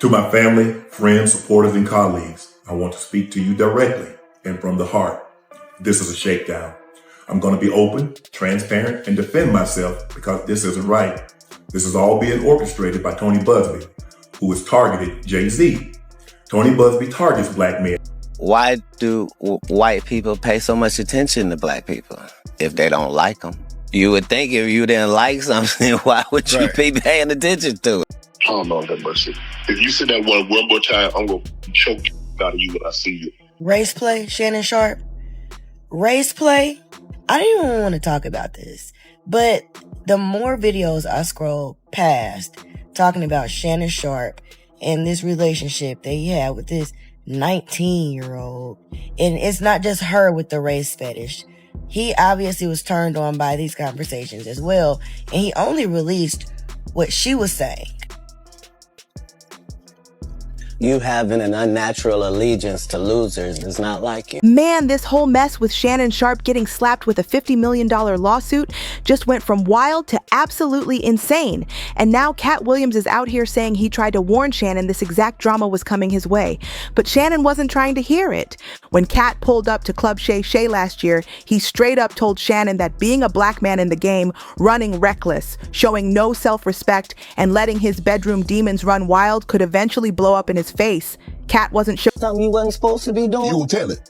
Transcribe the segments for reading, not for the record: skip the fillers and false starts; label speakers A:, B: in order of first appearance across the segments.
A: To my family, friends, supporters, and colleagues, I want to speak to you directly and from the heart. This is a shakedown. I'm going to be open, transparent, and defend myself because this isn't right. This is all being orchestrated by Tony Buzbee, who has targeted Jay-Z. Tony Buzbee targets black men.
B: Why do white people pay so much attention to black people if they don't like them? You would think if you didn't like something, why would you be paying attention to it?
C: I don't know that much shit. If you say that one more time, I'm going to choke out of you when I see you.
D: Race play, Shannon Sharpe. Race play. I didn't even want to talk about this, but the more videos I scroll past talking about Shannon Sharpe and this relationship that he had with this 19-year-old, and it's not just her with the race fetish. He obviously was turned on by these conversations as well, and he only released what she was saying.
B: You having an unnatural allegiance to losers is not like you.
E: Man, this whole mess with Shannon Sharpe getting slapped with a $50 million lawsuit just went from wild to absolutely insane. And now Katt Williams is out here saying he tried to warn Shannon this exact drama was coming his way. But Shannon wasn't trying to hear it. When Katt pulled up to Club Shay Shay last year, he straight up told Shannon that being a black man in the game, running reckless, showing no self-respect, and letting his bedroom demons run wild could eventually blow up in his face. Katt wasn't sure.
B: Something you wasn't supposed to be doing.
F: You will tell it.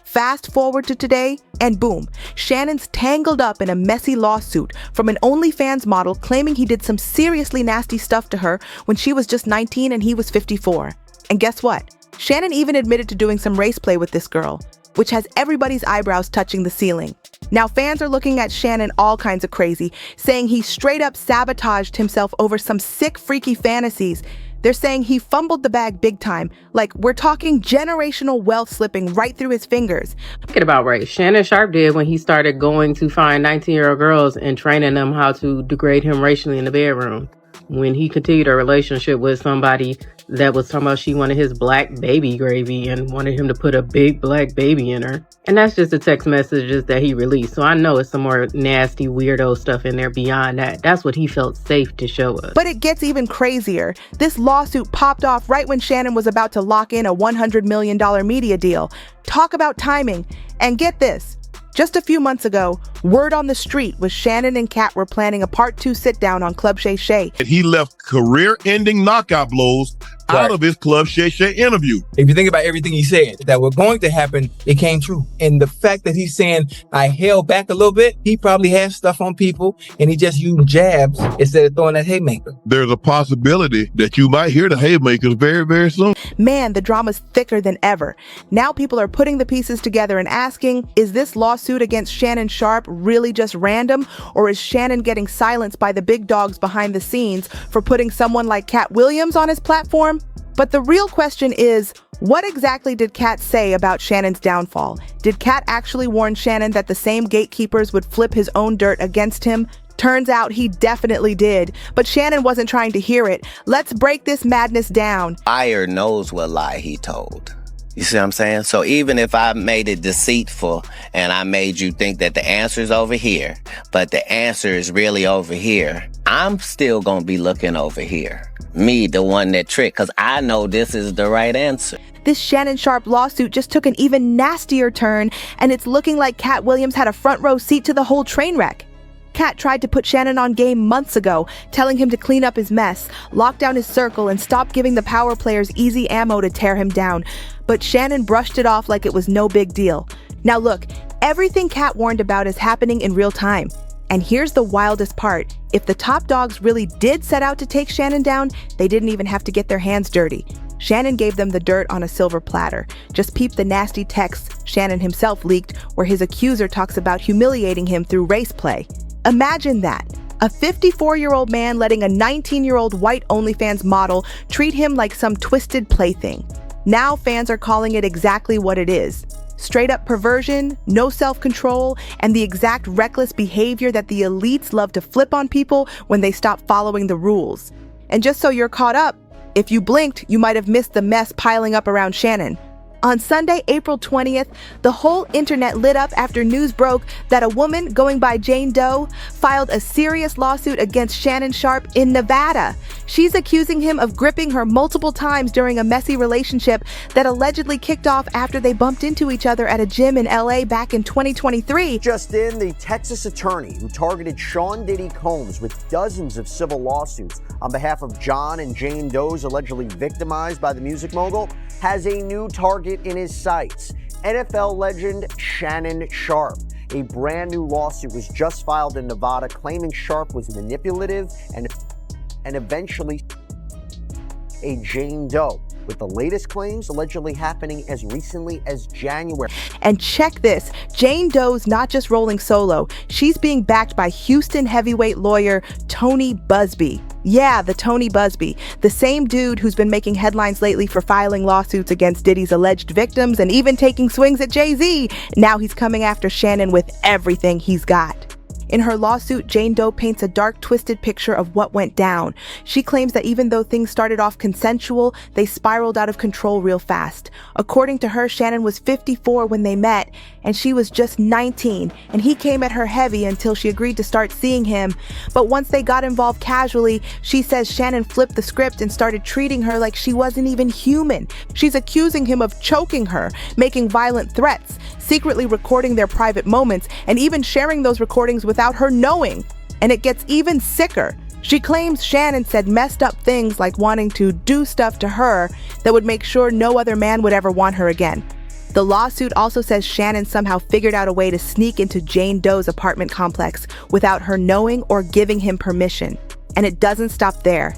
E: Fast forward to today, and boom, Shannon's tangled up in a messy lawsuit from an OnlyFans model claiming he did some seriously nasty stuff to her when she was just 19 and he was 54. And guess what? Shannon even admitted to doing some race play with this girl, which has everybody's eyebrows touching the ceiling. Now fans are looking at Shannon all kinds of crazy, saying he straight up sabotaged himself over some sick, freaky fantasies. They're saying he fumbled the bag big time, like we're talking generational wealth slipping right through his fingers.
G: Thinking about race, Shannon Sharpe did when he started going to find 19-year-old girls and training them how to degrade him racially in the bedroom. When he continued a relationship with somebody that was talking about she wanted his black baby gravy and wanted him to put a big black baby in her. And that's just the text messages that he released. So I know it's some more nasty, weirdo stuff in there beyond that. That's what he felt safe to show us.
E: But it gets even crazier. This lawsuit popped off right when Shannon was about to lock in a $100 million media deal. Talk about timing. And get this. Just a few months ago, word on the street was Shannon and Katt were planning a part 2 sit-down on Club Shay Shay.
F: He left career-ending knockout blows out of his Club Shay Shay interview.
H: If you think about everything he said that were going to happen, it came true. And the fact that he's saying, I held back a little bit, he probably has stuff on people and he just used jabs instead of throwing that haymaker.
F: There's a possibility that you might hear the haymakers very, very soon.
E: Man, the drama's thicker than ever. Now people are putting the pieces together and asking, is this lawsuit against Shannon Sharpe really just random? Or is Shannon getting silenced by the big dogs behind the scenes for putting someone like Katt Williams on his platform? But the real question is, what exactly did Katt say about Shannon's downfall? Did Katt actually warn Shannon that the same gatekeepers would flip his own dirt against him? Turns out he definitely did, but Shannon wasn't trying to hear it. Let's break this madness down.
B: Liar knows what lie he told. You see what I'm saying? So even if I made it deceitful and I made you think that the answer is over here, but the answer is really over here, I'm still going to be looking over here. Me, the one that tricked, because I know this is the right answer.
E: This Shannon Sharpe lawsuit just took an even nastier turn, and it's looking like Katt Williams had a front row seat to the whole train wreck. Katt tried to put Shannon on game months ago, telling him to clean up his mess, lock down his circle, and stop giving the power players easy ammo to tear him down. But Shannon brushed it off like it was no big deal. Now look, everything Katt warned about is happening in real time. And here's the wildest part. If the top dogs really did set out to take Shannon down, they didn't even have to get their hands dirty. Shannon gave them the dirt on a silver platter. Just peep the nasty texts Shannon himself leaked where his accuser talks about humiliating him through race play. Imagine that. A 54-year-old man letting a 19-year-old white OnlyFans model treat him like some twisted plaything. Now fans are calling it exactly what it is. Straight up perversion, no self-control, and the exact reckless behavior that the elites love to flip on people when they stop following the rules. And just so you're caught up, if you blinked, you might have missed the mess piling up around Shannon. On Sunday, April 20th, the whole internet lit up after news broke that a woman going by Jane Doe filed a serious lawsuit against Shannon Sharpe in Nevada. She's accusing him of gripping her multiple times during a messy relationship that allegedly kicked off after they bumped into each other at a gym in LA back in 2023.
I: Just in, the Texas attorney who targeted Sean Diddy Combs with dozens of civil lawsuits on behalf of John and Jane Does allegedly victimized by the music mogul has a new target in his sights. NFL legend Shannon Sharpe. A brand new lawsuit was just filed in Nevada claiming Sharpe was manipulative and eventually a Jane Doe, with the latest claims allegedly happening as recently as January.
E: And check this, Jane Doe's not just rolling solo, she's being backed by Houston heavyweight lawyer Tony Busby. Yeah, the Tony Busby, the same dude who's been making headlines lately for filing lawsuits against Diddy's alleged victims and even taking swings at Jay-Z. Now he's coming after Shannon with everything he's got. In her lawsuit, Jane Doe paints a dark, twisted picture of what went down. She claims that even though things started off consensual, they spiraled out of control real fast. According to her, Shannon was 54 when they met, and she was just 19, and he came at her heavy until she agreed to start seeing him. But once they got involved casually, she says Shannon flipped the script and started treating her like she wasn't even human. She's accusing him of choking her, making violent threats, secretly recording their private moments, and even sharing those recordings without her knowing. And it gets even sicker. She claims Shannon said messed up things like wanting to do stuff to her that would make sure no other man would ever want her again. The lawsuit also says Shannon somehow figured out a way to sneak into Jane Doe's apartment complex without her knowing or giving him permission. And it doesn't stop there.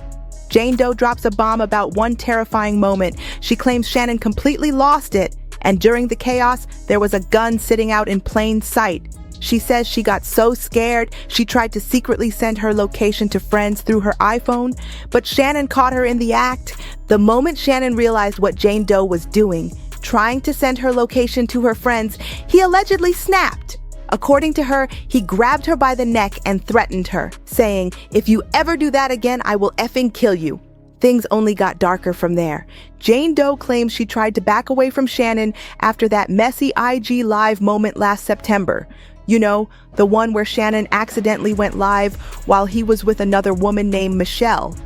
E: Jane Doe drops a bomb about one terrifying moment. She claims Shannon completely lost it, and during the chaos, there was a gun sitting out in plain sight. She says she got so scared, she tried to secretly send her location to friends through her iPhone, but Shannon caught her in the act. The moment Shannon realized what Jane Doe was doing, trying to send her location to her friends, he allegedly snapped. According to her, he grabbed her by the neck and threatened her, saying, "If you ever do that again, I will effing kill you." Things only got darker from there. Jane Doe claims she tried to back away from Shannon after that messy IG Live moment last September. You know, the one where Shannon accidentally went live while he was with another woman named Michelle.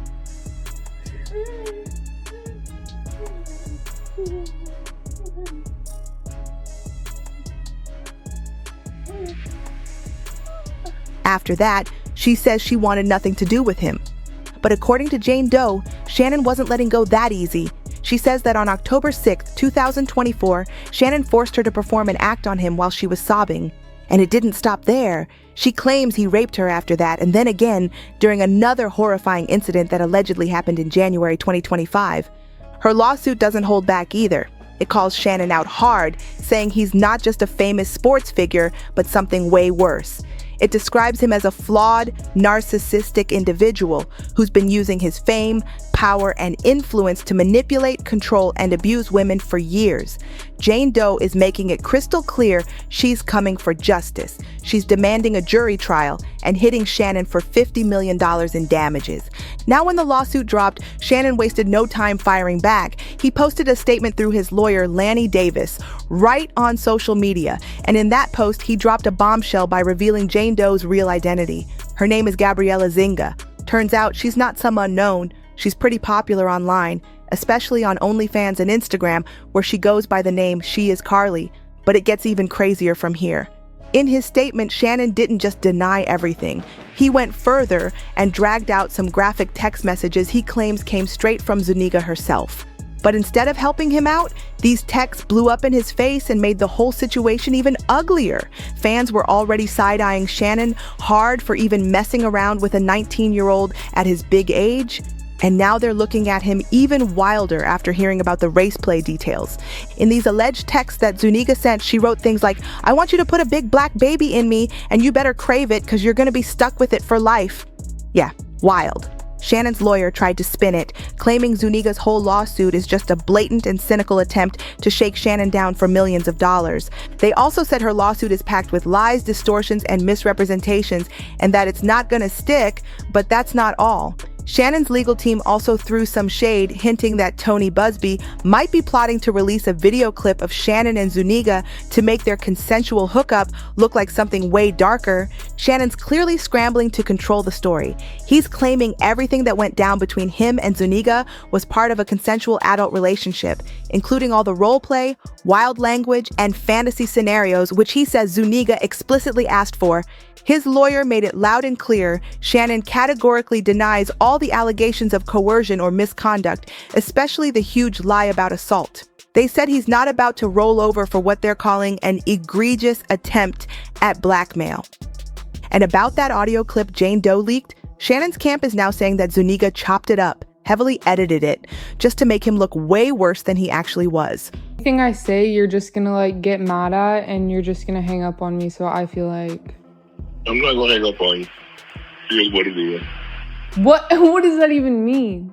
E: After that, she says she wanted nothing to do with him. But according to Jane Doe, Shannon wasn't letting go that easy. She says that on October 6, 2024, Shannon forced her to perform an act on him while she was sobbing. And it didn't stop there. She claims he raped her after that, and then again during another horrifying incident that allegedly happened in January 2025. Her lawsuit doesn't hold back either. It calls Shannon out hard, saying he's not just a famous sports figure, but something way worse. It describes him as a flawed, narcissistic individual who's been using his fame, power, and influence to manipulate, control, and abuse women for years. Jane Doe is making it crystal clear she's coming for justice. She's demanding a jury trial and hitting Shannon for $50 million in damages. Now, when the lawsuit dropped, Shannon wasted no time firing back. He posted a statement through his lawyer, Lanny Davis, right on social media. And in that post, he dropped a bombshell by revealing Jane Doe's real identity. Her name is Gabriella Zinga. Turns out she's not some unknown. She's pretty popular online, especially on OnlyFans and Instagram, where she goes by the name She Is Carly. But it gets even crazier from here. In his statement, Shannon didn't just deny everything. He went further and dragged out some graphic text messages he claims came straight from Zuniga herself. But instead of helping him out, these texts blew up in his face and made the whole situation even uglier. Fans were already side-eyeing Shannon hard for even messing around with a 19-year-old at his big age. And now they're looking at him even wilder after hearing about the race play details. In these alleged texts that Zuniga sent, she wrote things like, "I want you to put a big black baby in me, and you better crave it because you're going to be stuck with it for life." Yeah, wild. Shannon's lawyer tried to spin it, claiming Zuniga's whole lawsuit is just a blatant and cynical attempt to shake Shannon down for millions of dollars. They also said her lawsuit is packed with lies, distortions, and misrepresentations, and that it's not gonna stick, but that's not all. Shannon's legal team also threw some shade, hinting that Tony Busby might be plotting to release a video clip of Shannon and Zuniga to make their consensual hookup look like something way darker. Shannon's clearly scrambling to control the story. He's claiming everything that went down between him and Zuniga was part of a consensual adult relationship, including all the role play, wild language, and fantasy scenarios, which he says Zuniga explicitly asked for. His lawyer made it loud and clear Shannon categorically denies all the allegations of coercion or misconduct, especially the huge lie about assault. They said he's not about to roll over for what they're calling an egregious attempt at blackmail. And about that audio clip Jane Doe leaked, Shannon's camp is now saying that Zuniga chopped it up, heavily edited it, just to make him look way worse than he actually was.
J: Anything I say, you're just gonna get mad at, and you're just gonna hang up on me, so I feel like...
C: I'm not gonna hang up on you. Here's what it is.
J: What does that even mean?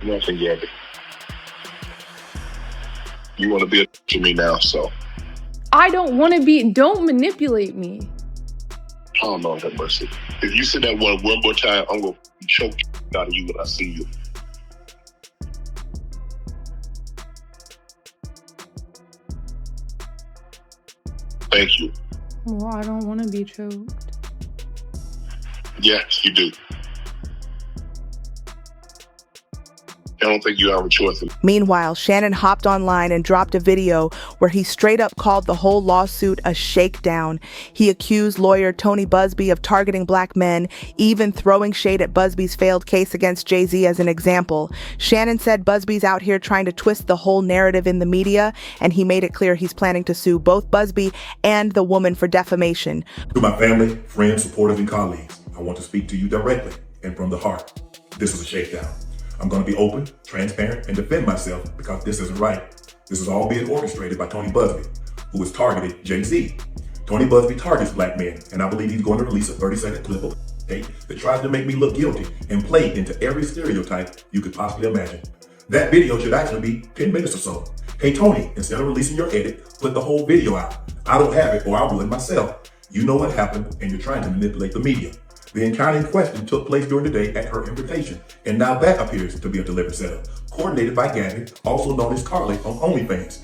C: Nothing yet. You want to be a to me now, so.
J: I don't want to be. Don't manipulate me.
C: Oh, Lord have mercy. If you say that one more time, I'm gonna choke out of you when I see you. Thank you.
J: Well, I don't want to be choked.
C: Yes, you do. I don't think you have a choice.
E: Meanwhile, Shannon hopped online and dropped a video where he straight up called the whole lawsuit a shakedown. He accused lawyer Tony Busby of targeting black men, even throwing shade at Busby's failed case against Jay-Z as an example. Shannon said Busby's out here trying to twist the whole narrative in the media, and he made it clear he's planning to sue both Busby and the woman for defamation.
A: To my family, friends, supporters, and colleagues, I want to speak to you directly and from the heart. This is a shakedown. I'm going to be open, transparent, and defend myself because this isn't right. This is all being orchestrated by Tony Busby, who has targeted Jay-Z. Tony Busby targets black men, and I believe he's going to release a 30-second clip of tape that tries to make me look guilty and play into every stereotype you could possibly imagine. That video should actually be 10 minutes or so. Hey Tony, instead of releasing your edit, put the whole video out. I don't have it or I'll do it myself. You know what happened and you're trying to manipulate the media. The encounter in question took place during the day at her invitation, and now that appears to be a deliberate setup, coordinated by Gabby, also known as Carly on OnlyFans.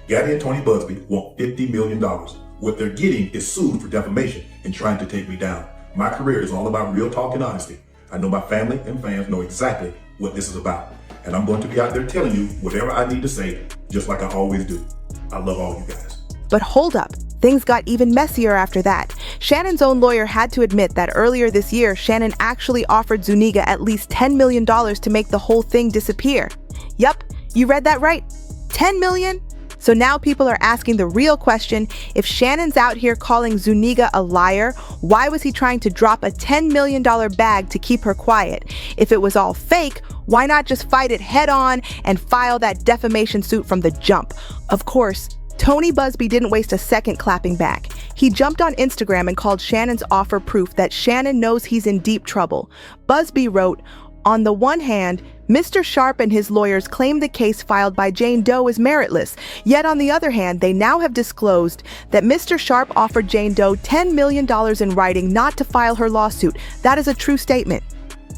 A: Gabby and Tony Busby want $50 million. What they're getting is sued for defamation and trying to take me down. My career is all about real talk and honesty. I know my family and fans know exactly what this is about, and I'm going to be out there telling you whatever I need to say, just like I always do. I love all you guys.
E: But hold up. Things got even messier after that. Shannon's own lawyer had to admit that earlier this year, Shannon actually offered Zuniga at least $10 million to make the whole thing disappear. Yup, you read that right. $10 million? So now people are asking the real question, if Shannon's out here calling Zuniga a liar, why was he trying to drop a $10 million bag to keep her quiet? If it was all fake, why not just fight it head on and file that defamation suit from the jump? Of course, Tony Busby didn't waste a second clapping back. He jumped on Instagram and called Shannon's offer proof that Shannon knows he's in deep trouble. Busby wrote, "On the one hand, Mr. Sharpe and his lawyers claim the case filed by Jane Doe is meritless. Yet on the other hand, they now have disclosed that Mr. Sharpe offered Jane Doe $10 million in writing not to file her lawsuit. That is a true statement."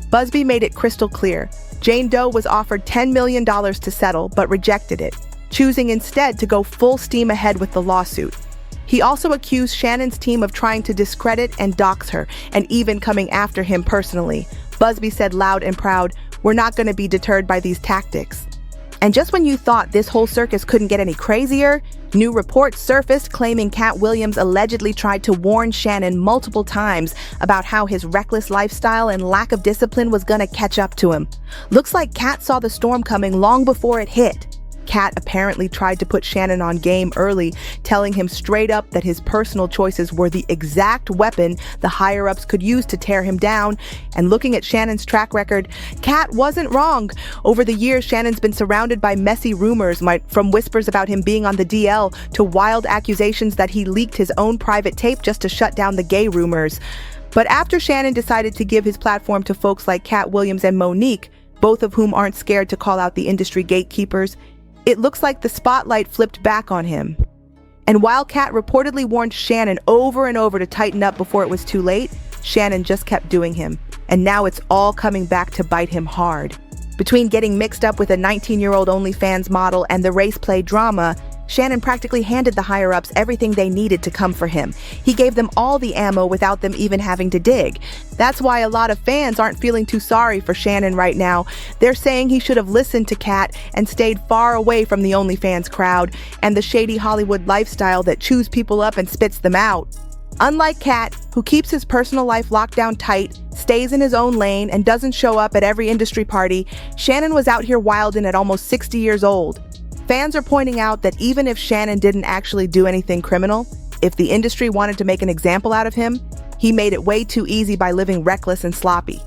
E: Busby made it crystal clear. Jane Doe was offered $10 million to settle, but rejected it, choosing instead to go full steam ahead with the lawsuit. He also accused Shannon's team of trying to discredit and dox her, and even coming after him personally. Busby said loud and proud, "We're not going to be deterred by these tactics." And just when you thought this whole circus couldn't get any crazier, new reports surfaced claiming Katt Williams allegedly tried to warn Shannon multiple times about how his reckless lifestyle and lack of discipline was going to catch up to him. Looks like Katt saw the storm coming long before it hit. Katt apparently tried to put Shannon on game early, telling him straight up that his personal choices were the exact weapon the higher-ups could use to tear him down. And looking at Shannon's track record, Katt wasn't wrong. Over the years, Shannon's been surrounded by messy rumors, from whispers about him being on the DL to wild accusations that he leaked his own private tape just to shut down the gay rumors. But after Shannon decided to give his platform to folks like Katt Williams and Monique, both of whom aren't scared to call out the industry gatekeepers, it looks like the spotlight flipped back on him. And while Katt reportedly warned Shannon over and over to tighten up before it was too late, Shannon just kept doing him, and now it's all coming back to bite him hard. Between getting mixed up with a 19-year-old OnlyFans model and the race play drama, Shannon practically handed the higher-ups everything they needed to come for him. He gave them all the ammo without them even having to dig. That's why a lot of fans aren't feeling too sorry for Shannon right now. They're saying he should have listened to Katt and stayed far away from the OnlyFans crowd and the shady Hollywood lifestyle that chews people up and spits them out. Unlike Katt, who keeps his personal life locked down tight, stays in his own lane, and doesn't show up at every industry party, Shannon was out here wilding at almost 60 years old. Fans are pointing out that even if Shannon didn't actually do anything criminal, if the industry wanted to make an example out of him, he made it way too easy by living reckless and sloppy.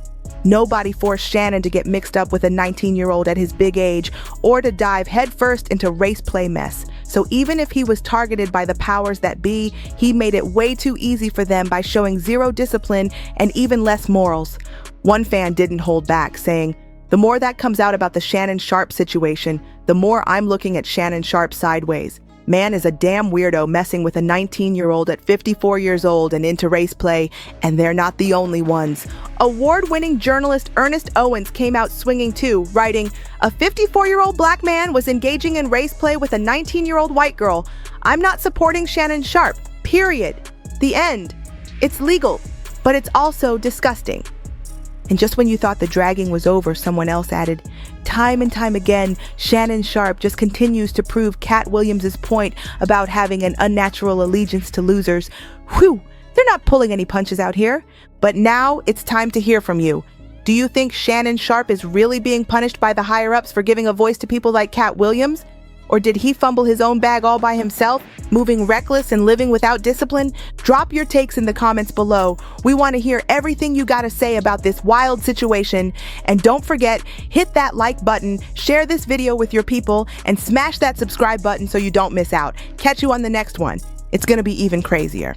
E: Nobody forced Shannon to get mixed up with a 19-year-old at his big age or to dive headfirst into race play mess. So even if he was targeted by the powers that be, he made it way too easy for them by showing zero discipline and even less morals. One fan didn't hold back, saying, "The more that comes out about the Shannon Sharpe situation, the more I'm looking at Shannon Sharpe sideways. Man is a damn weirdo messing with a 19-year-old at 54 years old and into race play, and they're not the only ones." Award-winning journalist Ernest Owens came out swinging too, writing, "A 54-year-old black man was engaging in race play with a 19-year-old white girl. I'm not supporting Shannon Sharpe, period. The end. It's legal, but it's also disgusting." And just when you thought the dragging was over, someone else added, "Time and time again, Shannon Sharpe just continues to prove Katt Williams' point about having an unnatural allegiance to losers. Whew, they're not pulling any punches out here. But now it's time to hear from you. Do you think Shannon Sharpe is really being punished by the higher-ups for giving a voice to people like Katt Williams? Or did he fumble his own bag all by himself, moving reckless and living without discipline? Drop your takes in the comments below. We want to hear everything you got to say about this wild situation. And don't forget, hit that like button, share this video with your people, and smash that subscribe button so you don't miss out. Catch you on the next one. It's going to be even crazier.